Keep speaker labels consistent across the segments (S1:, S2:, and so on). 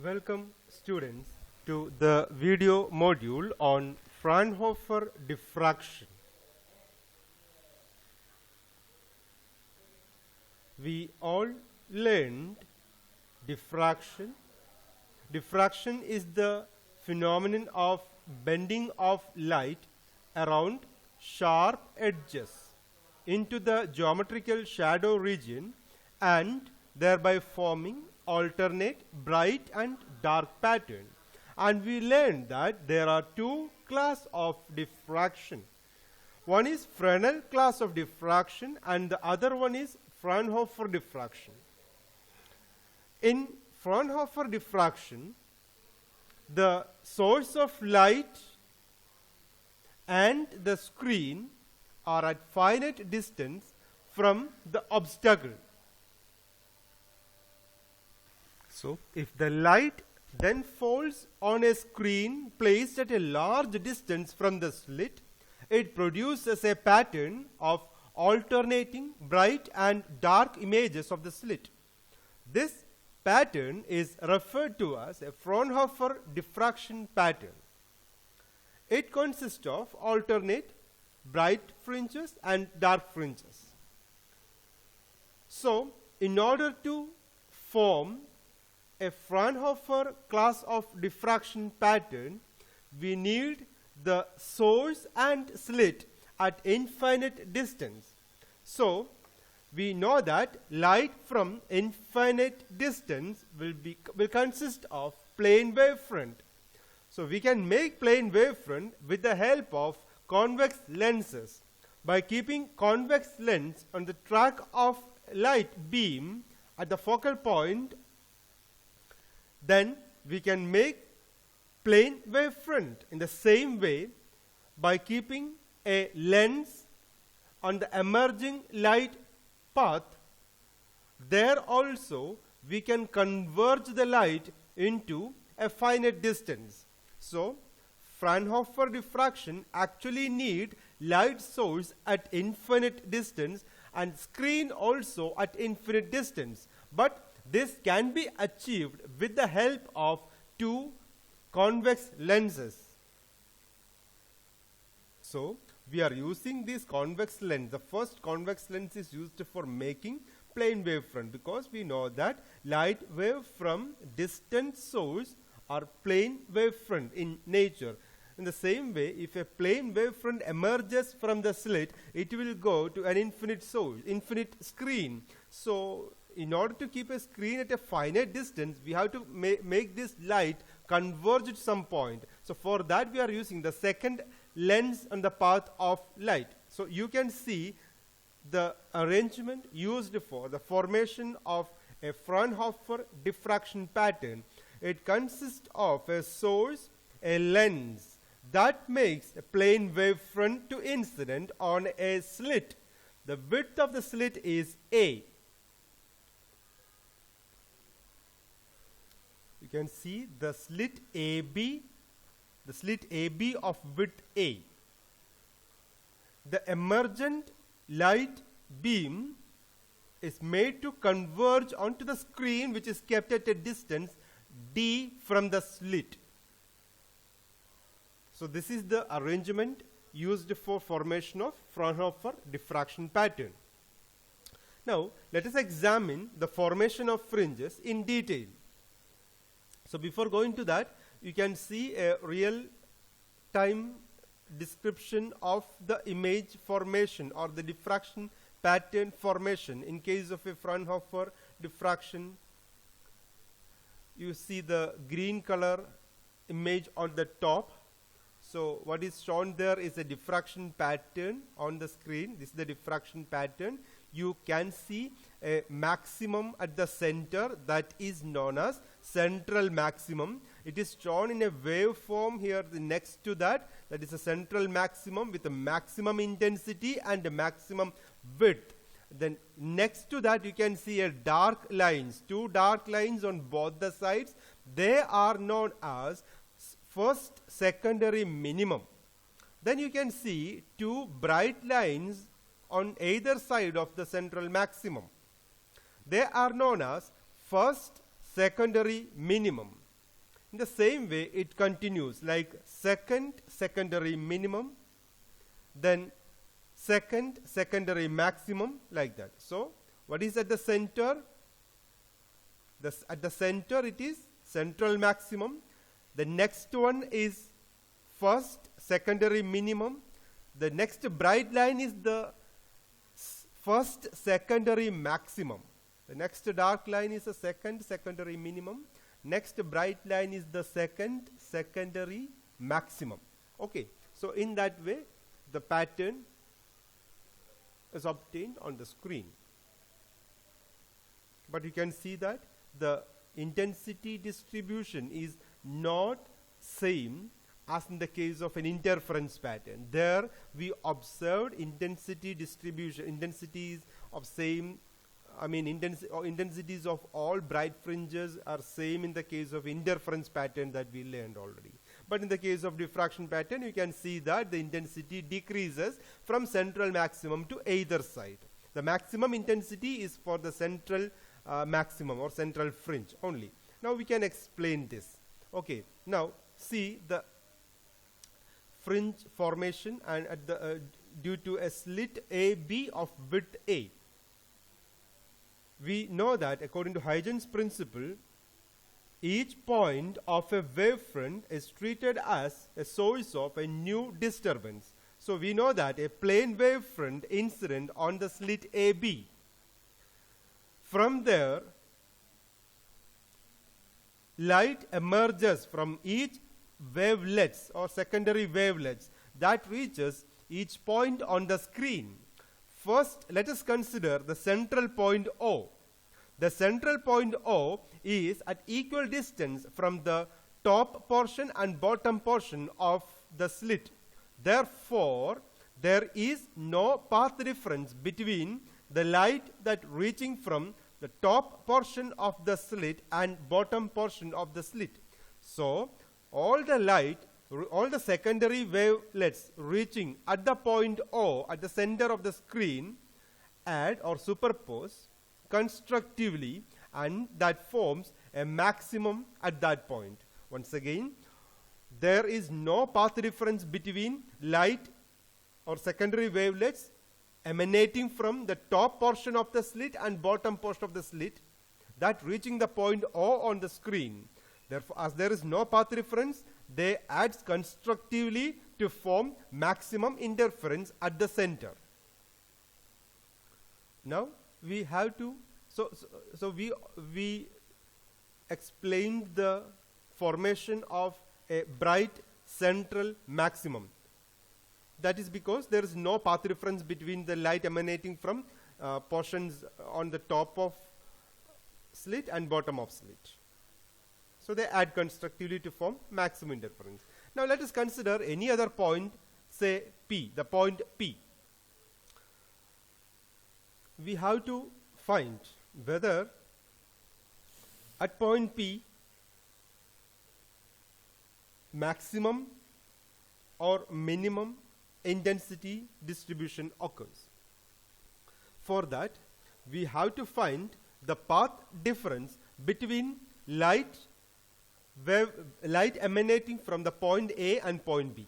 S1: Welcome students to the video module on Fraunhofer diffraction. We all learned diffraction. Diffraction is the phenomenon of bending of light around sharp edges into the geometrical shadow region and thereby forming alternate bright and dark pattern. And we learned that there are two classes of diffraction. One is Fresnel class of diffraction and the other one is Fraunhofer diffraction. In Fraunhofer diffraction, the source of light and the screen are at finite distance from the obstacle. So, if the light then falls on a screen placed at a large distance from the slit, it produces a pattern of alternating bright and dark images of the slit. This pattern is referred to as a Fraunhofer diffraction pattern. It consists of alternate bright fringes and dark fringes. So, in order to form a Fraunhofer class of diffraction pattern, we need the source and slit at infinite distance. So, we know that light from infinite distance will consist of plane wavefront. So, we can make plane wavefront with the help of convex lenses. By keeping convex lens on the track of light beam at the focal point, then we can make plane wavefront in the same way by keeping a lens on the emerging light path. There also we can converge the light into a finite distance. So, Fraunhofer diffraction actually need light source at infinite distance and screen also at infinite distance. But this can be achieved with the help of two convex lenses. So, we are using this convex lens. The first convex lens is used for making plane wavefront because we know that light wave from distant source are plane wavefront in nature. In the same way, if a plane wavefront emerges from the slit, it will go to an infinite source, infinite screen. So, in order to keep a screen at a finite distance, we have to make this light converge at some point. So, for that we are using the second lens on the path of light. So, you can see the arrangement used for the formation of a Fraunhofer diffraction pattern. It consists of a source, a lens that makes a plane wavefront to incident on a slit. The width of the slit is A. You can see the slit AB of width A. The emergent light beam is made to converge onto the screen which is kept at a distance D from the slit. So, this is the arrangement used for formation of Fraunhofer diffraction pattern. Now, let us examine the formation of fringes in detail. So, before going to that, you can see a real time description of the image formation or the diffraction pattern formation. In case of a Fraunhofer diffraction, you see the green color image on the top. So, what is shown there is a diffraction pattern on the screen. This is the diffraction pattern. You can see a maximum at the center that is known as central maximum. It is shown in a waveform here next to that is a central maximum with a maximum intensity and a maximum width. Then next to that you can see a dark lines, two dark lines on both the sides. They are known as first secondary minimum. Then you can see two bright lines on either side of the central maximum. They are known as first secondary minimum. In the same way, it continues like second secondary minimum, then second secondary maximum, like that. So what is at the center? At the center it is central maximum. The next one is first secondary minimum. The next bright line is the first secondary maximum. The next dark line is the second secondary minimum. Next bright line is the second secondary maximum. Okay, so in that way the pattern is obtained on the screen. But you can see that the intensity distribution is not same as in the case of an interference pattern. There we observed intensity distribution, intensities of same, intensities of all bright fringes are same in the case of interference pattern that we learned already. But in the case of diffraction pattern, you can see that the intensity decreases from central maximum to either side. The maximum intensity is for the central maximum or central fringe only. Now we can explain this. Okay, now see the fringe formation and at the due to a slit AB of width A. We know that according to Huygens principle, each point of a wavefront is treated as a source of a new disturbance. So we know that a plane wavefront incident on the slit AB. From there, light emerges from each wavelets or secondary wavelets that reaches each point on the screen. First, let us consider the central point O. The central point O is at equal distance from the top portion and bottom portion of the slit. Therefore, there is no path difference between the light that reaching from the top portion of the slit and bottom portion of the slit. So, all the light, all the secondary wavelets reaching at the point O at the center of the screen add or superpose constructively, and that forms a maximum at that point. Once again, there is no path difference between light or secondary wavelets emanating from the top portion of the slit and bottom portion of the slit that reaching the point O on the screen. Therefore, as there is no path difference, they add constructively to form maximum interference at the center. Now we have to, so we explained the formation of a bright central maximum. That is because there is no path difference between the light emanating from portions on the top of slit and bottom of slit. So they add constructively to form maximum interference. Now let us consider any other point, say P, the point P. We have to find whether at point P maximum or minimum intensity distribution occurs. For that, we have to find the path difference between light emanating from the point A and point B,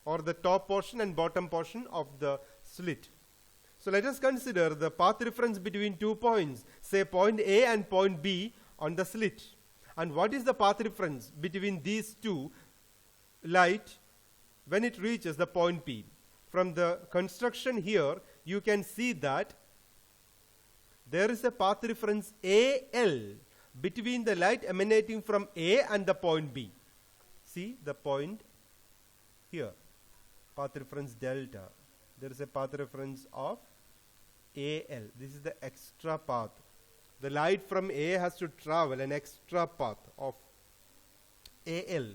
S1: or the top portion and bottom portion of the slit. So let us consider the path difference between 2 points, say point A and point B on the slit. And what is the path difference between these two light when it reaches the point P? From the construction here, you can see that there is a path difference AL between the light emanating from A and the point B. See the point here, path difference delta. There is a path difference of AL. This is the extra path. The light from A has to travel an extra path of AL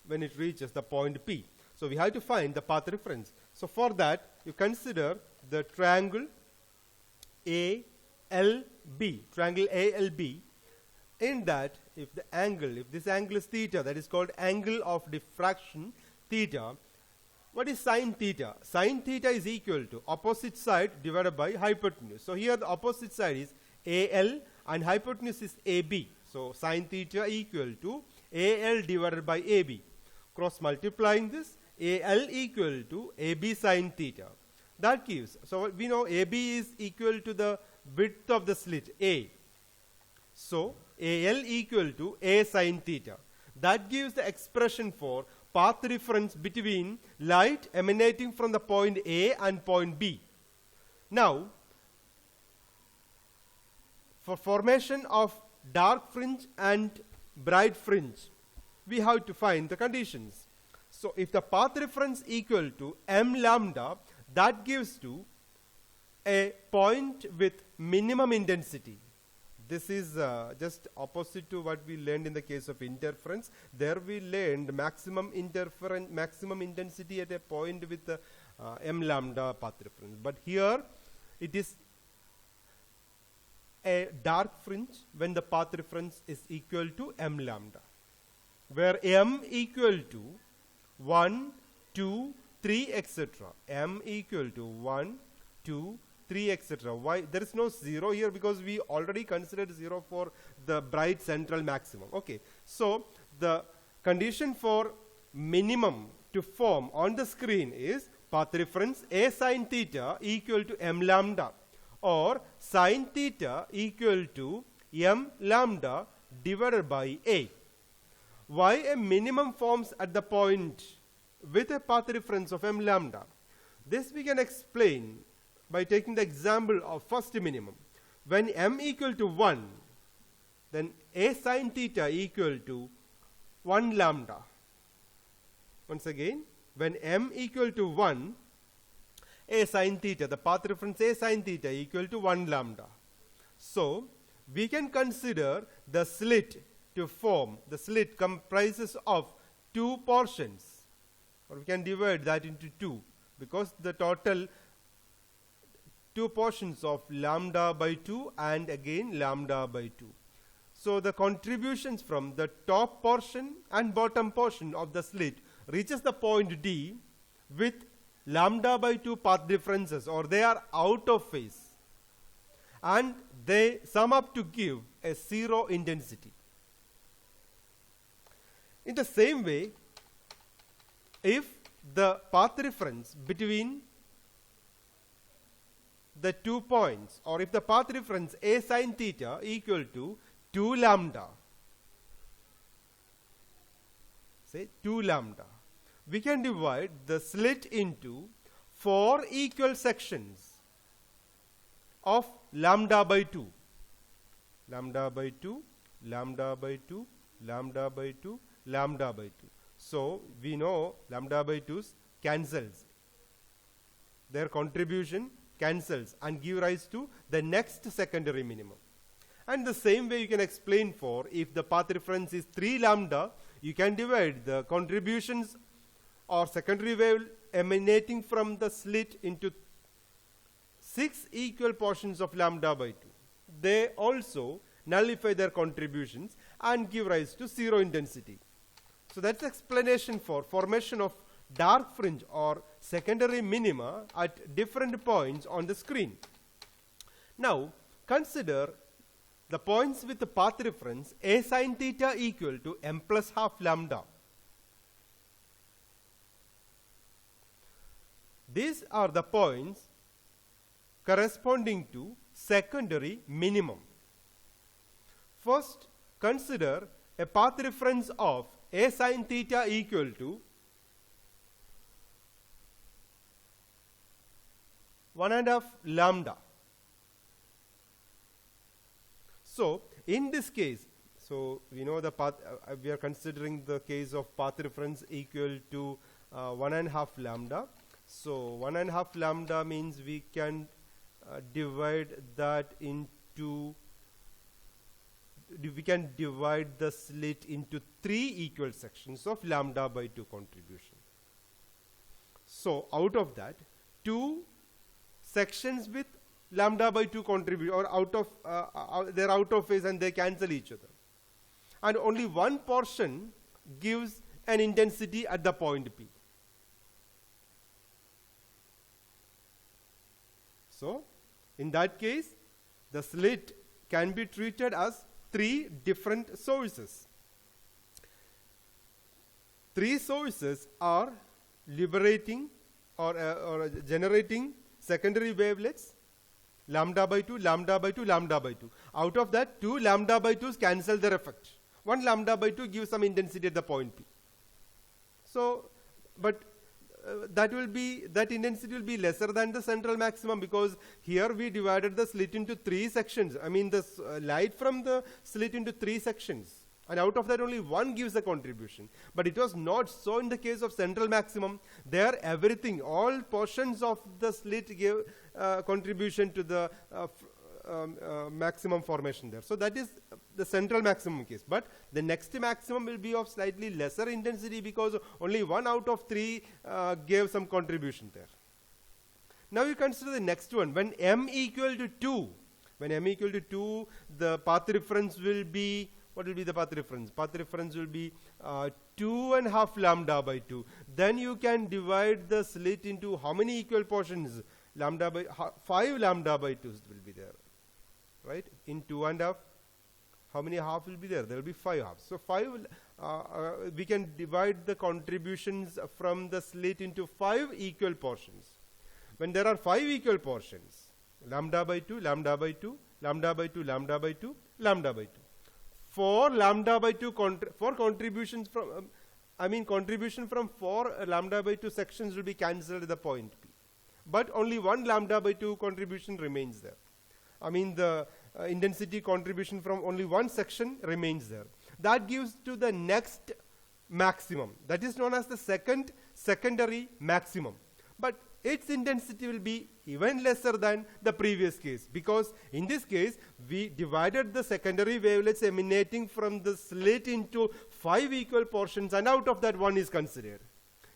S1: when it reaches the point P. So we have to find the path difference. So for that, you consider the triangle ALB, triangle ALB. In that, if this angle is theta, that is called angle of diffraction theta. What is sine theta? Sine theta is equal to opposite side divided by hypotenuse. So here the opposite side is AL and hypotenuse is AB. So sine theta equal to AL divided by AB. Cross multiplying this, AL equal to AB sine theta. That gives, so we know AB is equal to the width of the slit A. So AL equal to A sine theta. That gives the expression for path difference between light emanating from the point A and point B. Now, for formation of dark fringe and bright fringe, we have to find the conditions. So if the path difference equal to m lambda, that gives to a point with minimum intensity. This is just opposite to what we learned in the case of interference. There we learned maximum intensity at a point with m lambda path difference. But here it is a dark fringe when the path difference is equal to m lambda, where m equal to 1, 2, 3, etc. m equal to 1, 2, 3, etc. Why? There is no 0 here because we already considered 0 for the bright central maximum. Okay, so the condition for minimum to form on the screen is path difference A sine theta equal to m lambda, or sine theta equal to m lambda divided by A. Why a minimum forms at the point with a path difference of m lambda? This we can explain by taking the example of first minimum. When m equal to 1, then A sine theta equal to 1 lambda. Once again, when m equal to 1, A sine theta, the path difference A sine theta equal to 1 lambda. So we can consider the slit to form. The slit comprises of two portions, or we can divide that into two, because the total two portions of lambda by 2 and again lambda by 2. So the contributions from the top portion and bottom portion of the slit reaches the point D with lambda by 2 path differences, or they are out of phase, and they sum up to give a 0 intensity. In the same way, if the path difference between the 2 points, or if the path difference A sine theta equal to 2 lambda, say 2 lambda, we can divide the slit into 4 equal sections of lambda by 2. Lambda by 2, lambda by 2, lambda by 2, lambda by 2. So we know lambda by 2 cancels. Their contribution cancels and give rise to the next secondary minimum. And the same way you can explain for if the path difference is 3 lambda, you can divide the contributions or secondary wave emanating from the slit into 6 equal portions of lambda by 2. They also nullify their contributions and give rise to 0 intensity. So that's explanation for formation of dark fringe or secondary minima at different points on the screen. Now consider the points with the path difference A sine theta equal to m plus half lambda. These are the points corresponding to secondary minimum. First, consider a path difference of A sine theta equal to 1.5 lambda. So in this case, so we know the path, we are considering the case of path difference equal to 1.5 lambda. So 1.5 lambda means we can divide that into, we can divide the slit into 3 equal sections of lambda by 2 contribution. So out of that, 2 sections with lambda by 2 contribute, or out of they're out of phase and they cancel each other, and only one portion gives an intensity at the point P. So in that case, the slit can be treated as 3 different sources. 3 sources are liberating or generating secondary wavelets, lambda by 2, lambda by 2, lambda by 2. Out of that, 2 lambda by 2s cancel their effect. 1 lambda by 2 gives some intensity at the point P. So, but that intensity will be lesser than the central maximum, because here we divided the slit into 3 sections. I mean, the light from the slit into 3 sections. And out of that, only 1 gives a contribution. But it was not so in the case of central maximum. There, everything, all portions of the slit gave contribution to the maximum formation there. So that is the central maximum case. But the next maximum will be of slightly lesser intensity, because only 1 out of 3 gave some contribution there. Now you consider the next one. When m equal to 2, the path reference will be, what will be the path reference? Path reference will be 2.5 lambda by 2. Then you can divide the slit into how many equal portions? 5 lambda by 2s will be there, right? In 2.5, how many half will be there? There will be 5 halves. So 5, we can divide the contributions from the slit into 5 equal portions. When there are 5 equal portions, lambda by 2, lambda by 2, lambda by 2, lambda by 2, lambda by 2. 4 lambda by 2 contributions from, contribution from 4 lambda by 2 sections will be cancelled at the point P. But only 1 lambda by 2 contribution remains there. I mean, the intensity contribution from only 1 section remains there. That gives to the next maximum. That is known as the secondary maximum. But its intensity will be even lesser than the previous case, because in this case we divided the secondary wavelets emanating from the slit into 5 equal portions, and out of that 1 is considered.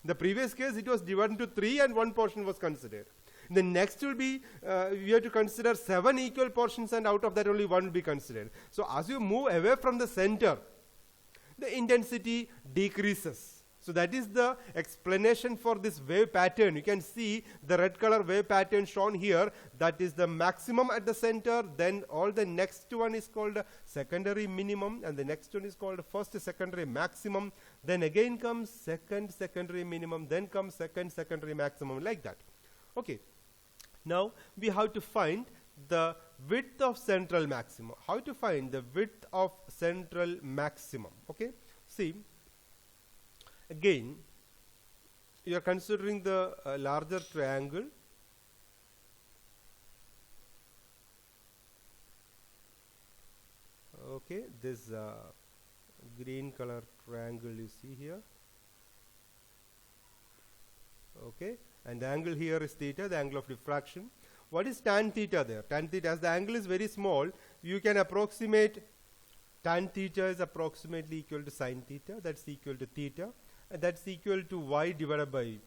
S1: In the previous case it was divided into 3 and 1 portion was considered. The next will be, we have to consider 7 equal portions, and out of that only 1 will be considered. So as you move away from the center, the intensity decreases. So that is the explanation for this wave pattern. You can see the red color wave pattern shown here. That is the maximum at the center. Then all the next one is called secondary minimum, and the next one is called first secondary maximum. Then again comes second secondary minimum. Then comes second secondary maximum, like that. Okay. Now we have to find the width of central maximum. How to find the width of central maximum? Okay. See. Again, you are considering the larger triangle. Okay, this green color triangle you see here. Okay, and the angle here is theta, the angle of diffraction. What is tan theta there? Tan theta, as the angle is very small, you can approximate tan theta is approximately equal to sin theta. That's equal to theta. And that's equal to y divided by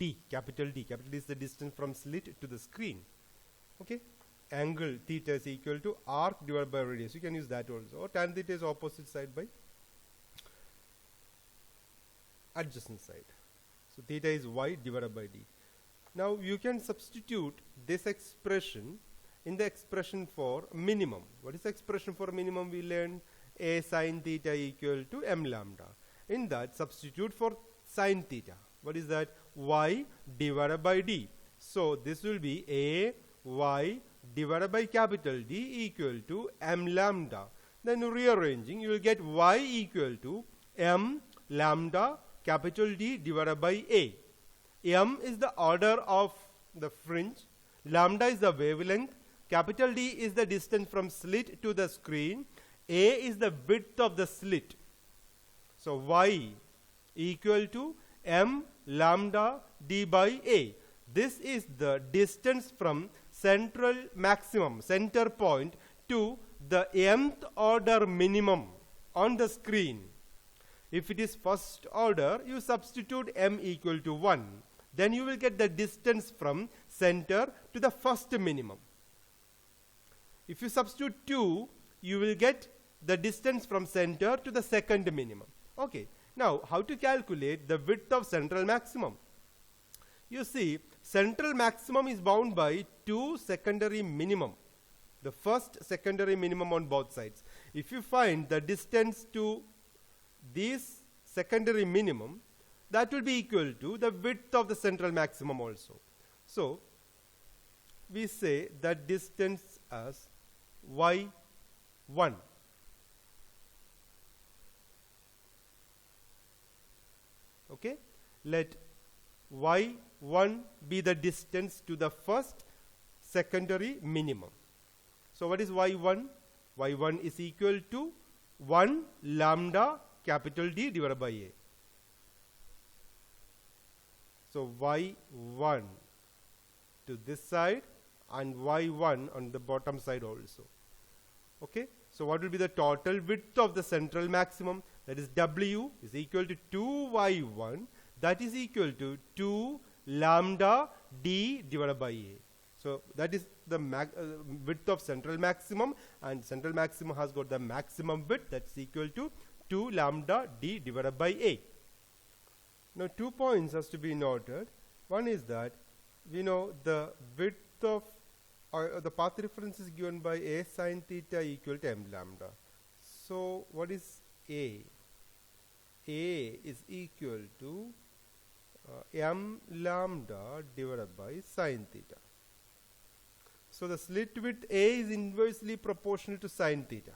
S1: d, capital D. Capital D is the distance from slit to the screen. Okay, angle theta is equal to arc divided by radius. You can use that also. Or tan theta is opposite side by adjacent side. So theta is y divided by d. Now you can substitute this expression in the expression for minimum. What is the expression for minimum? We learned a sin theta equal to m lambda. In that, substitute for sin theta. What is that? Y divided by d. So this will be a y divided by capital D equal to m lambda. Then rearranging, you will get y equal to m lambda capital D divided by a. M is the order of the fringe, lambda is the wavelength, capital D is the distance from slit to the screen, a is the width of the slit. So y equal to m lambda d by a. This is the distance from central maximum, center point, to the mth order minimum on the screen. If it is first order, you substitute m equal to 1. Then you will get the distance from center to the first minimum. If you substitute 2, you will get the distance from center to the second minimum. Okay. Now, how to calculate the width of central maximum? You see, central maximum is bound by 2 secondary minimum. the first secondary minimum on both sides. If you find the distance to this secondary minimum, that will be equal to the width of the central maximum also. So we say that distance as y1. Okay, let y1 be the distance to the first secondary minimum. So what is y1? y1 is equal to 1 lambda capital D divided by A. So y1 to this side and y1 on the bottom side also. Okay, so what will be the total width of the central maximum? That is W is equal to 2y1, that is equal to 2 lambda D divided by A. So that is the width of central maximum, and central maximum has got the maximum width, that's equal to 2 lambda D divided by A. Now 2 points has to be noted. One is that we know the width of the path reference is given by A sine theta equal to m lambda. So what is A? A is equal to m lambda divided by sine theta. So the slit width A is inversely proportional to sine theta.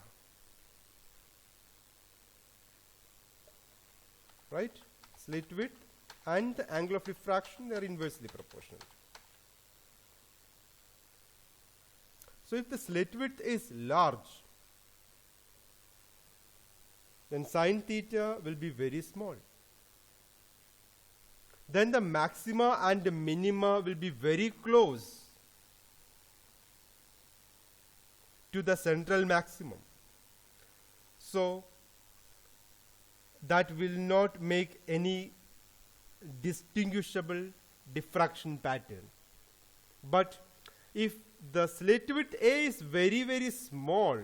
S1: Right? Slit width and the angle of refraction, they are inversely proportional. So if the slit width is large, then sine theta will be very small. Then the maxima and the minima will be very close to the central maximum. So that will not make any distinguishable diffraction pattern. But if the slit width A is very, very small,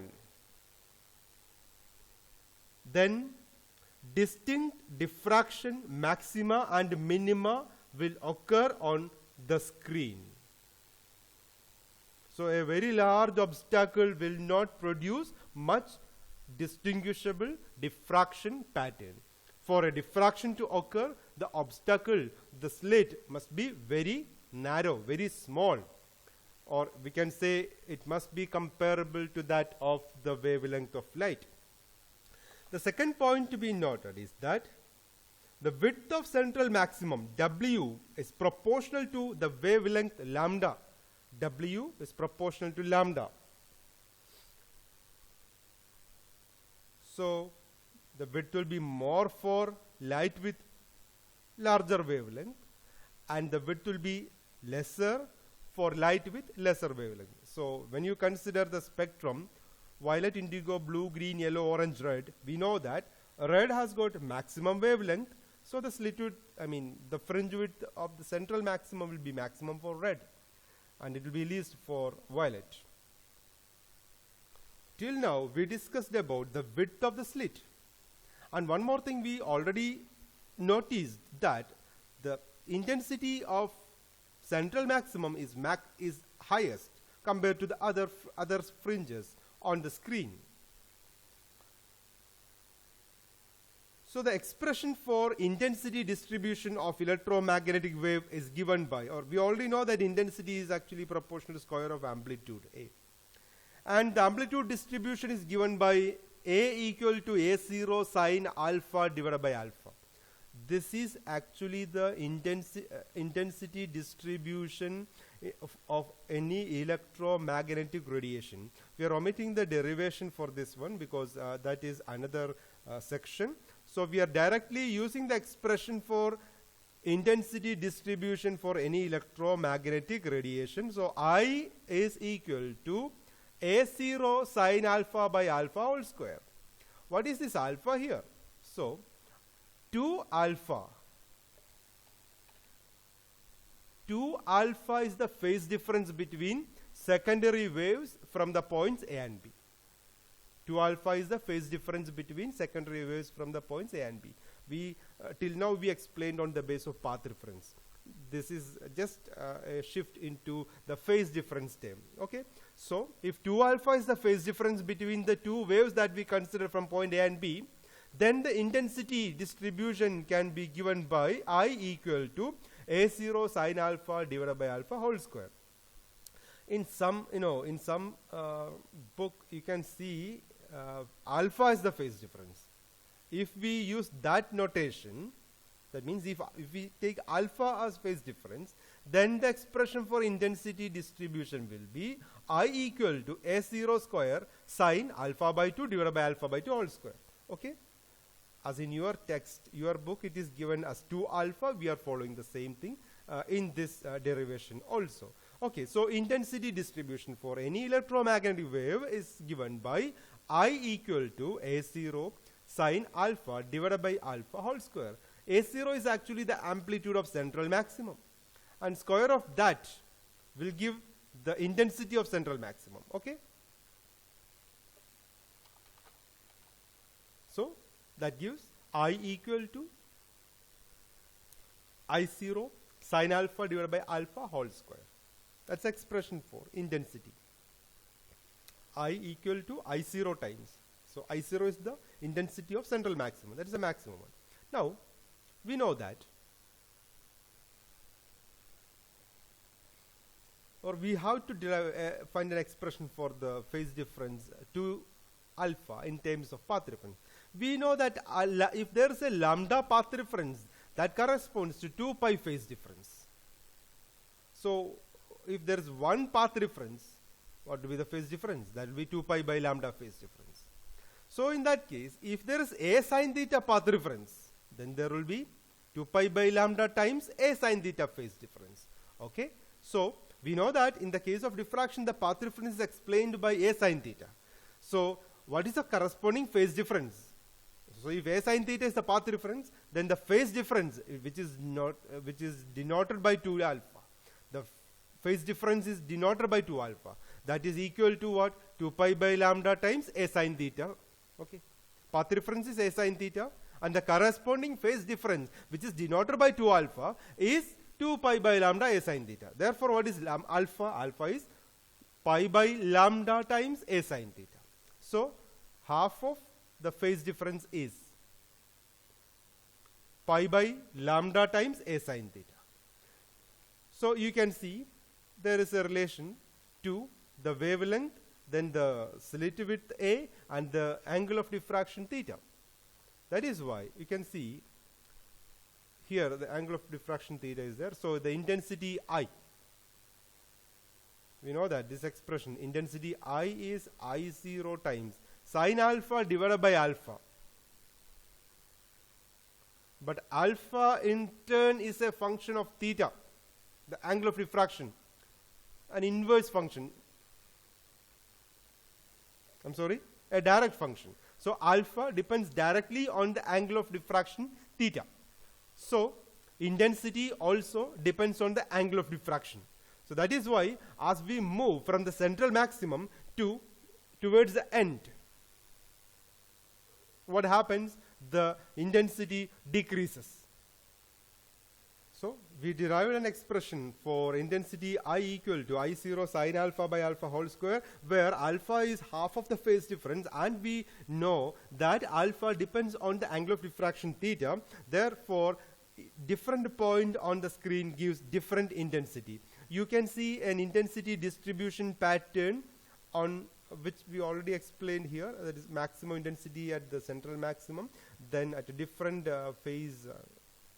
S1: then distinct diffraction maxima and minima will occur on the screen. So a very large obstacle will not produce much distinguishable diffraction pattern. For a diffraction to occur, the obstacle, the slit, must be very narrow, very small, or we can say it must be comparable to that of the wavelength of light. The second point to be noted is that the width of central maximum W is proportional to the wavelength lambda. W is proportional to lambda. So the width will be more for light with larger wavelength, and the width will be lesser for light with lesser wavelength. So when you consider the spectrum, violet, indigo, blue, green, yellow, orange, red, we know that red has got maximum wavelength, so the slit width, the fringe width of the central maximum will be maximum for red, and it will be least for violet. Till now we discussed about the width of the slit, and one more thing we already noticed, that the intensity of central maximum is highest compared to the other fringes on the screen. So the expression for intensity distribution of electromagnetic wave is given by, or we already know that intensity is actually proportional to square of amplitude A. And the amplitude distribution is given by A equal to A0 sine alpha divided by alpha. This is actually the intensity distribution of any electromagnetic radiation. We are omitting the derivation for this one because that is another section. So we are directly using the expression for intensity distribution for any electromagnetic radiation. So I is equal to A0 sine alpha by alpha whole square. What is this alpha here? So 2 alpha is the phase difference between secondary waves from the points A and B. 2 alpha is the phase difference between secondary waves from the points A and B. Till now we explained on the basis of path reference. This is just a shift into the phase difference term. Okay, so if 2 alpha is the phase difference between the two waves that we consider from point A and B, then the intensity distribution can be given by I equal to A0 sine alpha divided by alpha whole square. In some, book you can see alpha is the phase difference. If we use that notation, that means if we take alpha as phase difference, then the expression for intensity distribution will be I equal to A0 square sine alpha by 2 divided by alpha by 2 whole square. Okay? As in your text, your book, it is given as 2 alpha. We are following the same thing in this derivation also. Okay, so intensity distribution for any electromagnetic wave is given by I equal to A0 sine alpha divided by alpha whole square. A0 is actually the amplitude of central maximum, and square of that will give the intensity of central maximum. Okay, so that gives I equal to I0 sine alpha divided by alpha whole square. That's expression for intensity. I equal to I0 times. So I0 is the intensity of central maximum. That is the maximum one. Now, we know that, or we have to derive, find an expression for the phase difference to alpha in terms of path difference. We know that if there is a lambda path difference, that corresponds to 2 pi phase difference. So if there is one path difference, what will be the phase difference? That will be 2 pi by lambda phase difference. So in that case, if there is a sine theta path difference, then there will be 2 pi by lambda times a sine theta phase difference. Okay, so we know that in the case of diffraction, the path difference is explained by a sine theta. So what is the corresponding phase difference? So if a sine theta is the path difference, then the phase difference, which is denoted by 2 alpha, the phase difference is denoted by 2 alpha. That is equal to what? 2 pi by lambda times a sine theta. Okay, path difference is a sine theta, and the corresponding phase difference, which is denoted by 2 alpha, is 2 pi by lambda a sine theta. Therefore, what is alpha? Alpha is pi by lambda times a sine theta. So half of the phase difference is pi by lambda times a sine theta. So you can see there is a relation to the wavelength, then the slit width A, and the angle of diffraction theta. That is why you can see here the angle of diffraction theta is there. So the intensity I, we know that this expression intensity I is I0 times sine alpha divided by alpha. But alpha in turn is a function of theta, the angle of diffraction, an inverse function. I'm sorry, a direct function. So alpha depends directly on the angle of diffraction theta. So intensity also depends on the angle of diffraction. So that is why as we move from the central maximum towards the end, what happens? The intensity decreases. So we derived an expression for intensity I equal to I0 sine alpha by alpha whole square, where alpha is half of the phase difference, and we know that alpha depends on the angle of diffraction theta. Therefore, different point on the screen gives different intensity. You can see an intensity distribution pattern on which we already explained here. That is maximum intensity at the central maximum, then at a different phase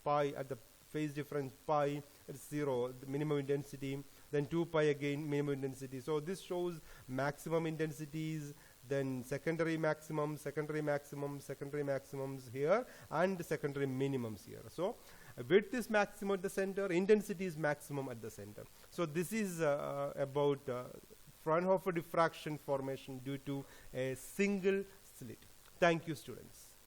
S1: pi, at the phase difference pi at 0, the minimum intensity, then 2 pi again minimum intensity. So this shows maximum intensities, then secondary maximums, secondary maximums here, and secondary minimums here. So width is maximum at the center, intensity is maximum at the center. So this is about Fraunhofer diffraction formation due to a single slit. Thank you, students.